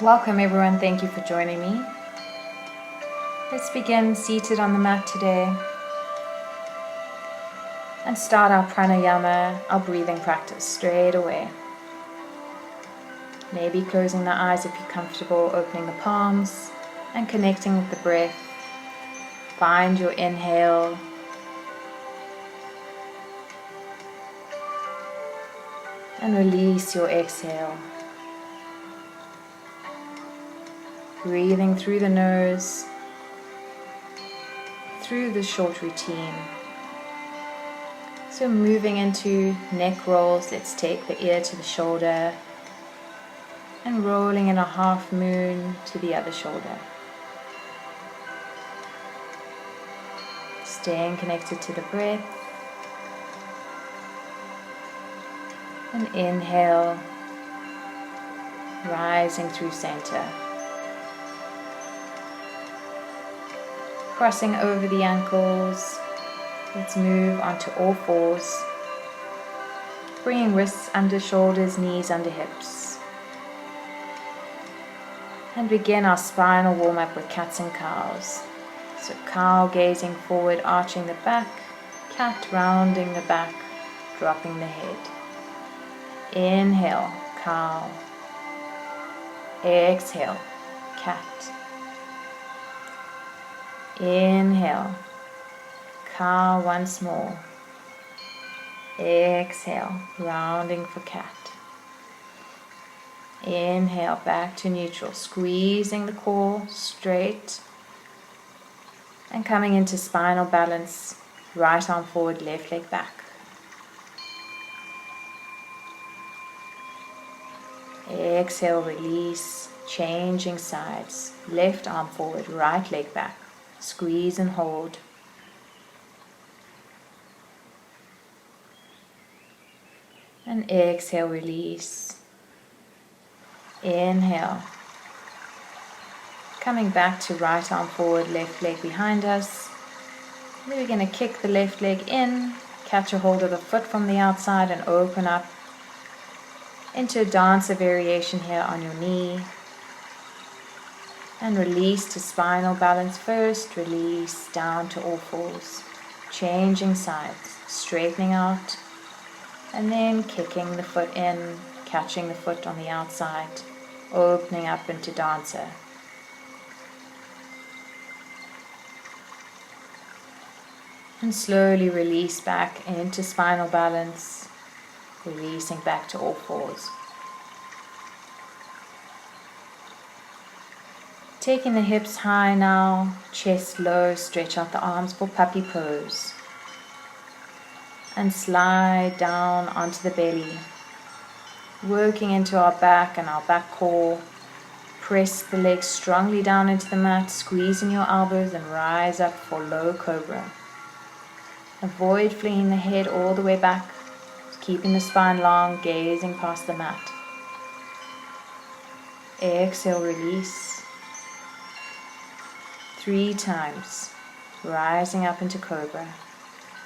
Welcome everyone, thank you for joining me. Let's begin seated on the mat today and start our pranayama, our breathing practice straight away. Maybe closing the eyes if you're comfortable, opening the palms and connecting with the breath. Find your inhale and release your exhale. Breathing through the nose, through the short routine. So moving into neck rolls, let's take the ear to the shoulder and rolling in a half moon to the other shoulder. Staying connected to the breath. And inhale, rising through center. Crossing over the ankles, let's move onto all fours, bringing wrists under shoulders, knees under hips. And begin our spinal warm-up with cats and cows. So cow gazing forward, arching the back, cat rounding the back, dropping the head. Inhale, cow. Exhale, cat. Inhale, cow once more. Exhale, rounding for cat. Inhale, back to neutral, squeezing the core straight and coming into spinal balance, right arm forward, left leg back. Exhale, release, changing sides, left arm forward, right leg back. Squeeze and hold. And exhale, release. Inhale. Coming back to right arm forward, left leg behind us. Then we're going to kick the left leg in, catch a hold of the foot from the outside and open up into a dancer variation here on your knee. And release to spinal balance first, release down to all fours. Changing sides, straightening out, and then kicking the foot in, catching the foot on the outside, opening up into dancer. And slowly release back into spinal balance, releasing back to all fours. Taking the hips high now, chest low, stretch out the arms for puppy pose. And slide down onto the belly. Working into our back and our back core. Press the legs strongly down into the mat, squeezing your elbows and rise up for low cobra. Avoid flinging the head all the way back, keeping the spine long, gazing past the mat. Exhale, release. 3 times, rising up into cobra.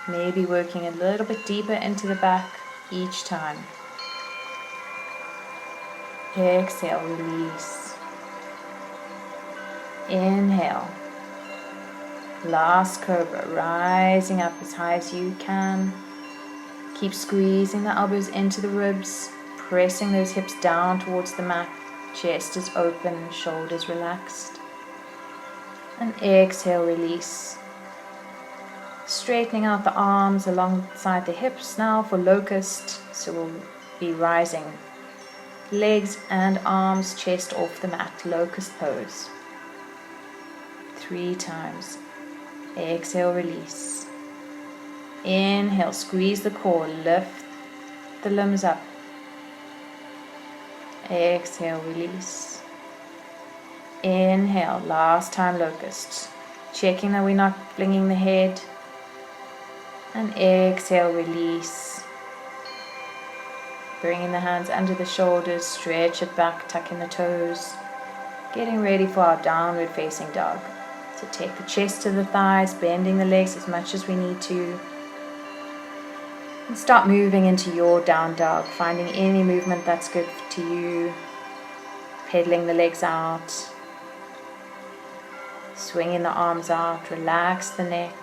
Maybe working a little bit deeper into the back each time. Exhale, release. Inhale. Last cobra, rising up as high as you can. Keep squeezing the elbows into the ribs, pressing those hips down towards the mat. Chest is open, shoulders relaxed. And exhale, release. Straightening out the arms alongside the hips now for locust. So we'll be rising. Legs and arms, chest off the mat, locust pose. 3 times. Exhale, release. Inhale, squeeze the core, lift the limbs up. Exhale, release. Inhale, last time locust. Checking that we're not flinging the head. And exhale, release. Bringing the hands under the shoulders, stretch it back, tucking the toes. Getting ready for our downward facing dog. So take the chest to the thighs, bending the legs as much as we need to. And start moving into your down dog, finding any movement that's good to you. pedaling the legs out, swinging the arms out, relax the neck,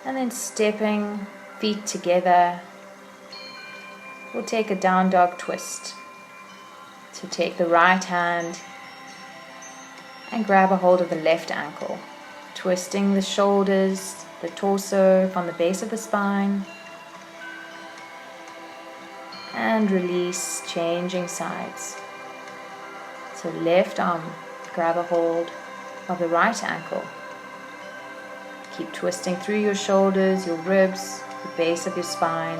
and then stepping feet together. We'll take a down dog twist. So take the right hand and grab a hold of the left ankle, twisting the shoulders, the torso from the base of the spine, and release, changing sides. So left arm, grab a hold of the right ankle. Keep twisting through your shoulders, your ribs, the base of your spine.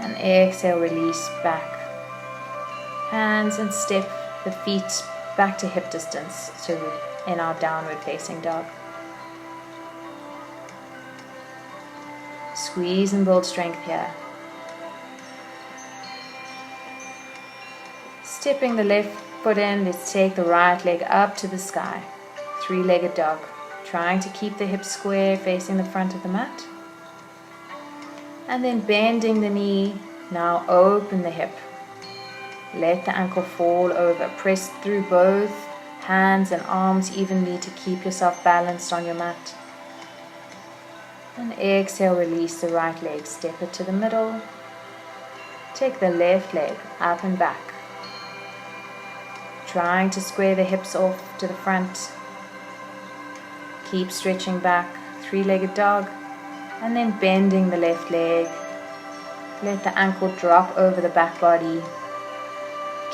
And exhale, release back. Hands, and step the feet back to hip distance, so in our downward facing dog. Squeeze and build strength here. Stepping the left foot in, let's take the right leg up to the sky. Three-legged dog. Trying to keep the hips square facing the front of the mat. And then bending the knee. Now open the hip. Let the ankle fall over. Press through both hands and arms evenly to keep yourself balanced on your mat. And exhale, release the right leg. Step it to the middle. Take the left leg up and back. Trying to square the hips off to the front. Keep stretching back. Three-legged dog. And then bending the left leg. Let the ankle drop over the back body.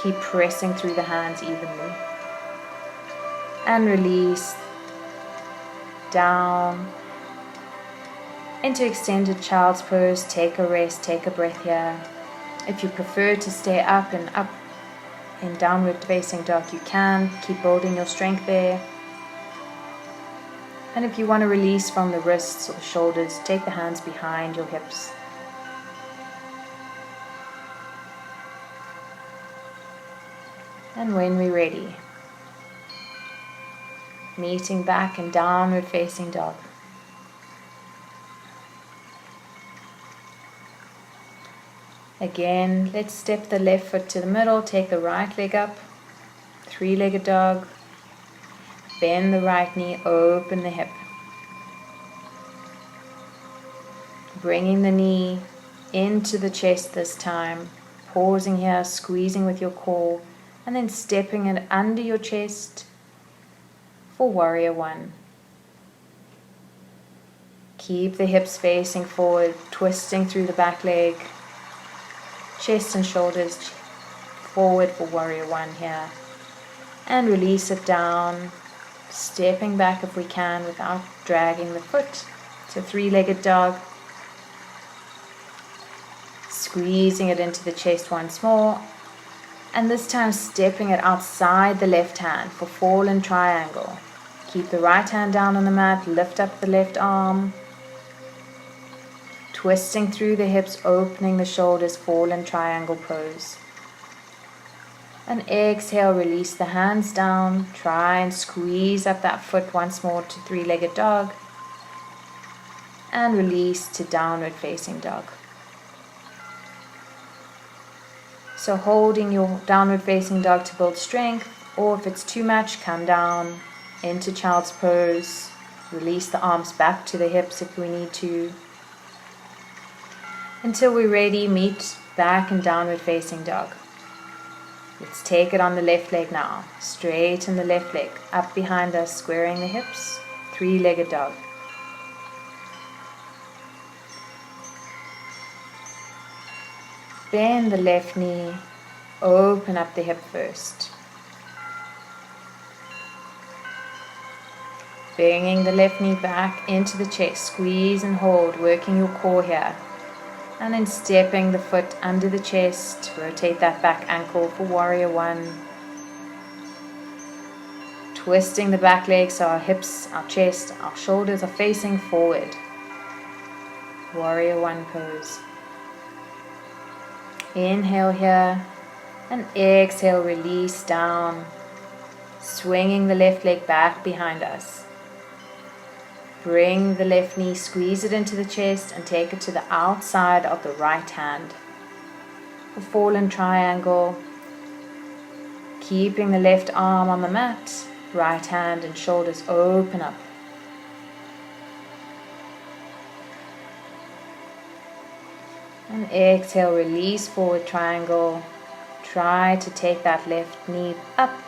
Keep pressing through the hands evenly. And release. Down. Into extended child's pose. Take a rest, take a breath here. If you prefer to stay up in downward facing dog, you can. Keep building your strength there. And if you want to release from the wrists or the shoulders, take the hands behind your hips. And when we're ready, meeting back in downward facing dog. Again, let's step the left foot to the middle, take the right leg up, three-legged dog. Bend the right knee, open the hip. Bringing the knee into the chest this time. Pausing here, squeezing with your core, and then stepping it under your chest for warrior one. Keep the hips facing forward, twisting through the back leg. Chest and shoulders forward for warrior one here. And release it down. Stepping back if we can without dragging the foot. So three-legged dog. Squeezing it into the chest once more. And this time stepping it outside the left hand for fallen triangle. Keep the right hand down on the mat. Lift up the left arm. Twisting through the hips, opening the shoulders, fallen triangle pose. And exhale, release the hands down. Try and squeeze up that foot once more to three-legged dog. And release to downward facing dog. So holding your downward facing dog to build strength, or if it's too much, come down into child's pose. Release the arms back to the hips if we need to. Until we're ready, meet back in downward facing dog. Let's take it on the left leg now. Straighten the left leg up behind us, squaring the hips. Three-legged dog. Bend the left knee. Open up the hip first. Bringing the left knee back into the chest. Squeeze and hold, working your core here. And then stepping the foot under the chest. Rotate that back ankle for warrior one. Twisting the back leg so our hips, our chest, our shoulders are facing forward. Warrior one pose. Inhale here. And exhale, release down. Swinging the left leg back behind us. Bring the left knee, squeeze it into the chest and take it to the outside of the right hand. a fallen triangle, keeping the left arm on the mat, right hand and shoulders open up. And exhale, release forward triangle. Try to take that left knee up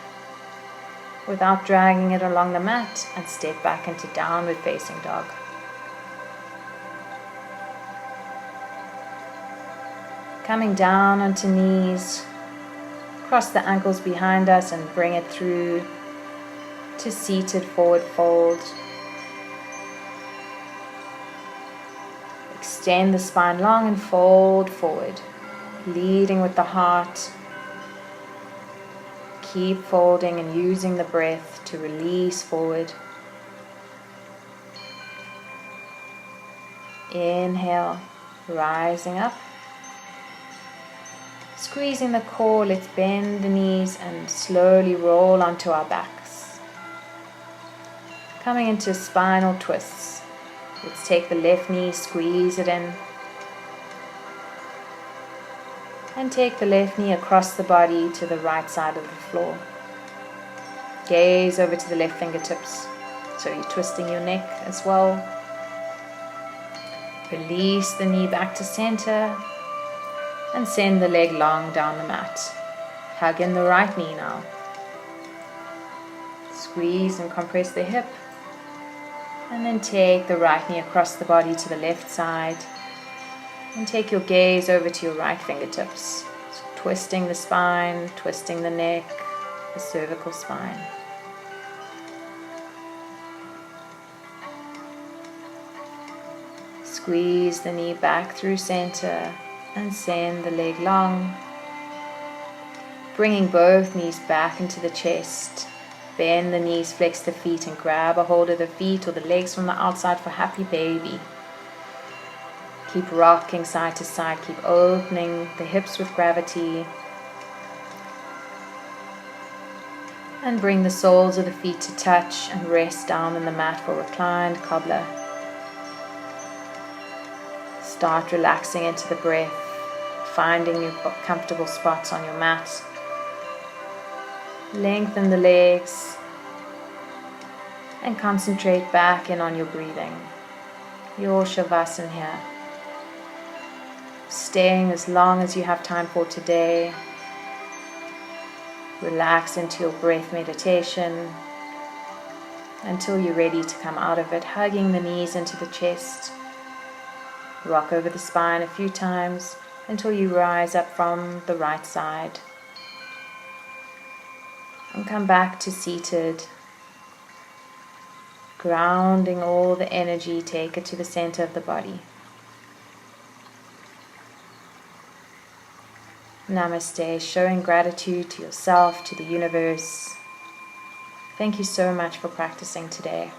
without dragging it along the mat and step back into downward facing dog. Coming down onto knees, cross the ankles behind us and bring it through to seated forward fold. Extend the spine long and fold forward, leading with the heart. Keep folding and using the breath to release forward. Inhale, rising up. Squeezing the core, let's bend the knees and slowly roll onto our backs. Coming into spinal twists. Let's take the left knee, squeeze it in. And take the left knee across the body to the right side of the floor. Gaze over to the left fingertips. So you're twisting your neck as well. Release the knee back to center. And send the leg long down the mat. Hug in the right knee now. Squeeze and compress the hip. And then take the right knee across the body to the left side. And take your gaze over to your right fingertips. So twisting the spine, twisting the neck, the cervical spine. Squeeze the knee back through center. And send the leg long, bringing both knees back into the chest. Bend the knees, flex the feet and grab a hold of the feet or the legs from the outside for happy baby. Keep rocking side to side, keep opening the hips with gravity. And bring the soles of the feet to touch and rest down on the mat for reclined cobbler. Start relaxing into the breath. Finding your comfortable spots on your mat. Lengthen the legs and concentrate back in on your breathing. Your Shavasana here. Staying as long as you have time for today. Relax into your breath meditation until you're ready to come out of it, hugging the knees into the chest. Rock over the spine a few times until you rise up from the right side. And come back to seated. Grounding all the energy, take it to the center of the body. Namaste, showing gratitude to yourself, to the universe. Thank you so much for practicing today.